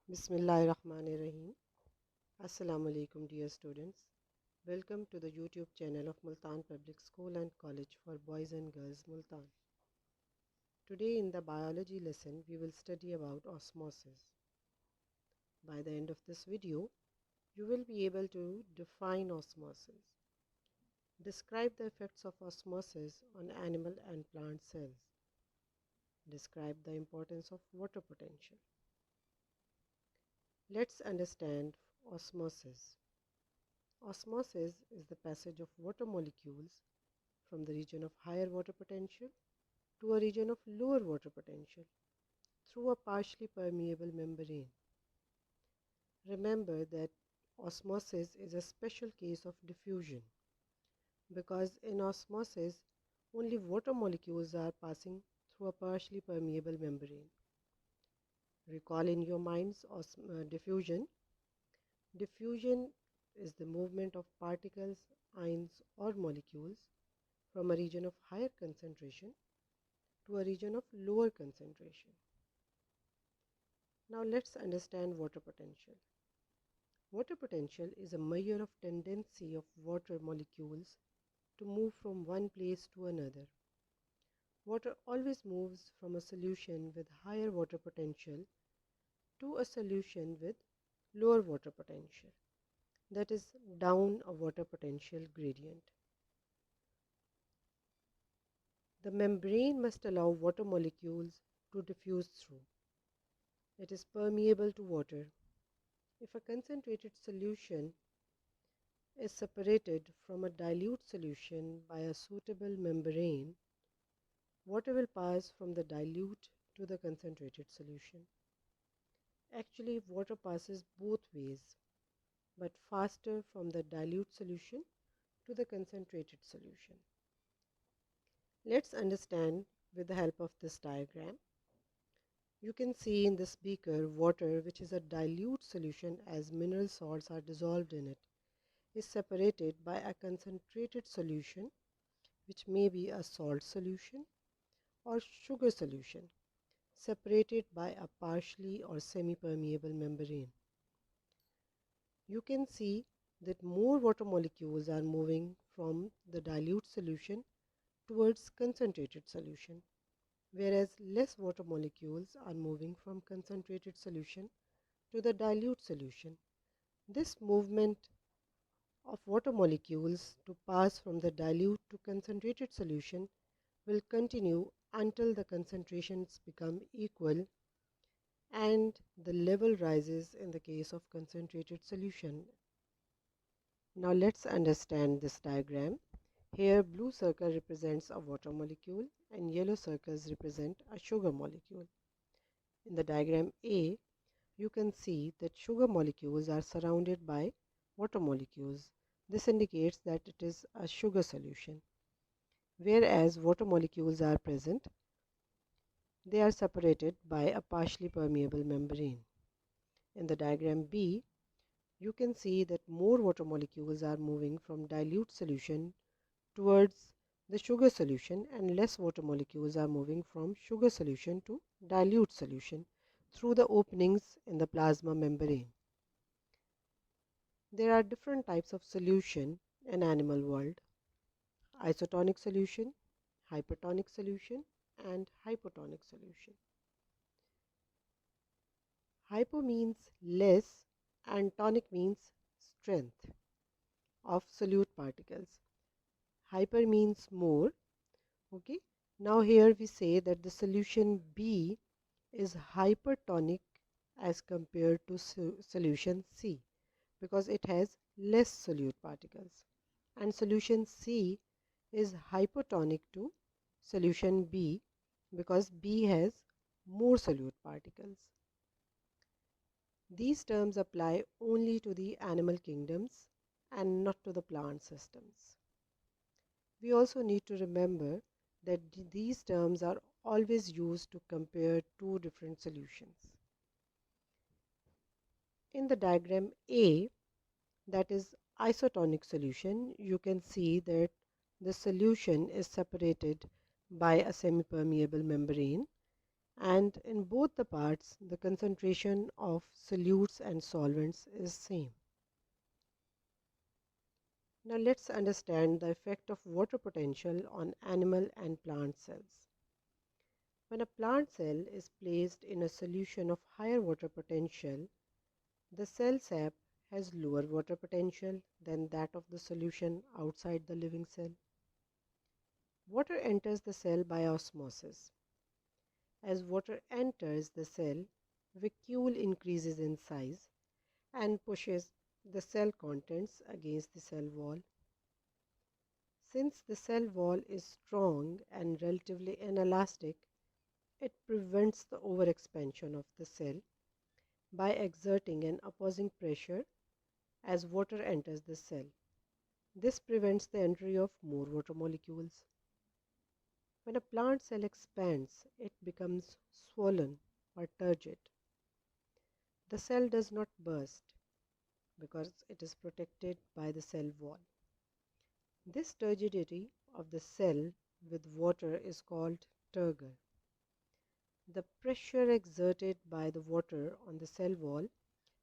Bismillahirrahmanirrahim. Assalamu alaikum, dear students. Welcome to the YouTube channel of Multan Public School and College for Boys and Girls Multan. Today in the biology lesson we will study about osmosis. By the end of this video you will be able to define osmosis, describe the effects of osmosis on animal and plant cells, describe the importance of water potential. Let's understand osmosis. Osmosis is the passage of water molecules from the region of higher water potential to a region of lower water potential through a partially permeable membrane. Remember that osmosis is a special case of diffusion because in osmosis only water molecules are passing through a partially permeable membrane. Recall in your minds diffusion. Diffusion is the movement of particles, ions or molecules from a region of higher concentration to a region of lower concentration. Now let's understand water potential. Water potential is a measure of tendency of water molecules to move from one place to another. Water always moves from a solution with higher water potential to a solution with lower water potential, that is down a water potential gradient. The membrane must allow water molecules to diffuse through. It is permeable to water. If a concentrated solution is separated from a dilute solution by a suitable membrane, water will pass from the dilute to the concentrated solution. Actually, water passes both ways, but faster from the dilute solution to the concentrated solution. Let's understand with the help of this diagram. You can see in this beaker water, which is a dilute solution as mineral salts are dissolved in it, is separated by a concentrated solution, which may be a salt solution or sugar solution, separated by a partially or semi-permeable membrane. You can see that more water molecules are moving from the dilute solution towards concentrated solution, whereas less water molecules are moving from concentrated solution to the dilute solution. This movement of water molecules to pass from the dilute to concentrated solution will continue until the concentrations become equal and the level rises in the case of concentrated solution. Now let's understand this diagram. Here blue circle represents a water molecule and yellow circles represent a sugar molecule. In the diagram A, you can see that sugar molecules are surrounded by water molecules. This indicates that it is a sugar solution. Whereas water molecules are present, they are separated by a partially permeable membrane. In the diagram B, you can see that more water molecules are moving from dilute solution towards the sugar solution and less water molecules are moving from sugar solution to dilute solution through the openings in the plasma membrane. There are different types of solution in animal world: isotonic solution, hypertonic solution and hypotonic solution. Hypo means less and tonic means strength of solute particles. Hyper means more. Okay. Now here we say that the solution B is hypertonic as compared to solution C because it has less solute particles, and solution C is hypotonic to solution B because B has more solute particles. These terms apply only to the animal kingdoms and not to the plant systems. We also need to remember that these terms are always used to compare two different solutions. In the diagram A, that is isotonic solution, you can see that the solution is separated by a semi-permeable membrane and in both the parts the concentration of solutes and solvents is same. Now let's understand the effect of water potential on animal and plant cells. When a plant cell is placed in a solution of higher water potential, the cell sap has lower water potential than that of the solution outside the living cell. Water enters the cell by osmosis. As water enters the cell, vacuole increases in size and pushes the cell contents against the cell wall. Since the cell wall is strong and relatively inelastic, it prevents the overexpansion of the cell by exerting an opposing pressure as water enters the cell. This prevents the entry of more water molecules. When a plant cell expands, it becomes swollen or turgid. The cell does not burst because it is protected by the cell wall. This turgidity of the cell with water is called turgor. The pressure exerted by the water on the cell wall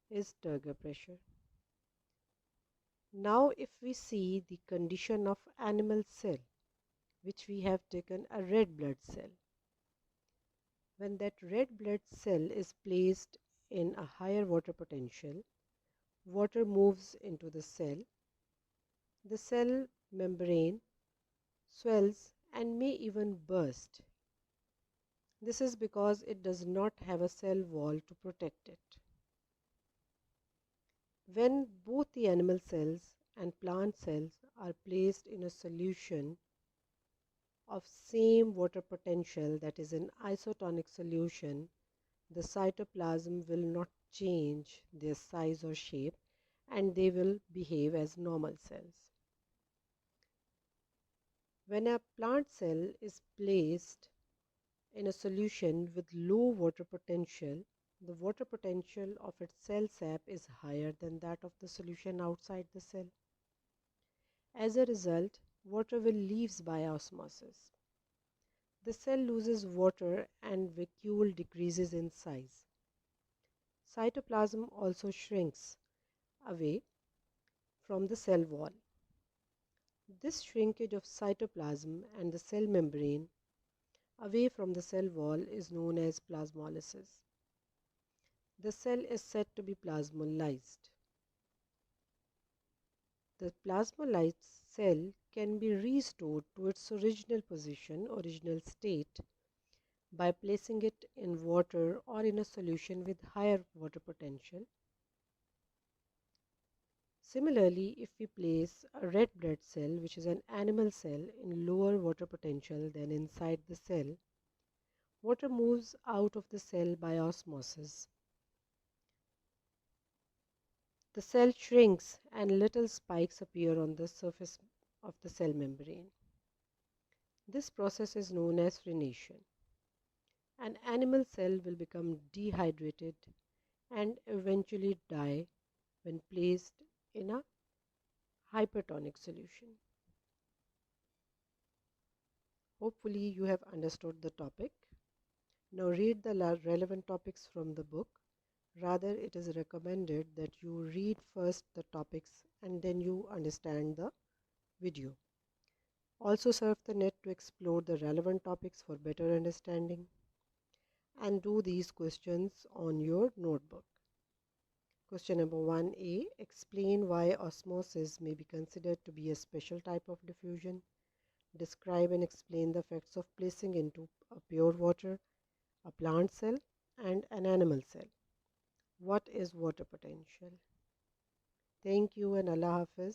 is turgor pressure. Now if we see the condition of animal cell, which we have taken a red blood cell. When that red blood cell is placed in a higher water potential, water moves into the cell membrane swells and may even burst. This is because it does not have a cell wall to protect it. When both the animal cells and plant cells are placed in a solution of same water potential, that is an isotonic solution, the cytoplasm will not change their size or shape and they will behave as normal cells. When a plant cell is placed in a solution with low water potential, the water potential of its cell sap is higher than that of the solution outside the cell. As a result, water will leave by osmosis. The cell loses water and vacuole decreases in size. Cytoplasm also shrinks away from the cell wall. This shrinkage of cytoplasm and the cell membrane away from the cell wall is known as plasmolysis. The cell is said to be plasmolyzed. The plasmolyzed cell can be restored to its original state, by placing it in water or in a solution with higher water potential. Similarly, if we place a red blood cell, which is an animal cell, in lower water potential than inside the cell, water moves out of the cell by osmosis. The cell shrinks and little spikes appear on the surface of the cell membrane. This process is known as phrenation. An animal cell will become dehydrated and eventually die when placed in a hypertonic solution. Hopefully you have understood the topic. Now read the relevant topics from the book. Rather, it is recommended that you read first the topics and then you understand the video. Also surf the net to explore the relevant topics for better understanding, and do these questions on your notebook. Question number 1a. Explain why osmosis may be considered to be a special type of diffusion. Describe and explain the effects of placing into a pure water a plant cell and an animal cell. What is water potential? Thank you and Allah Hafiz.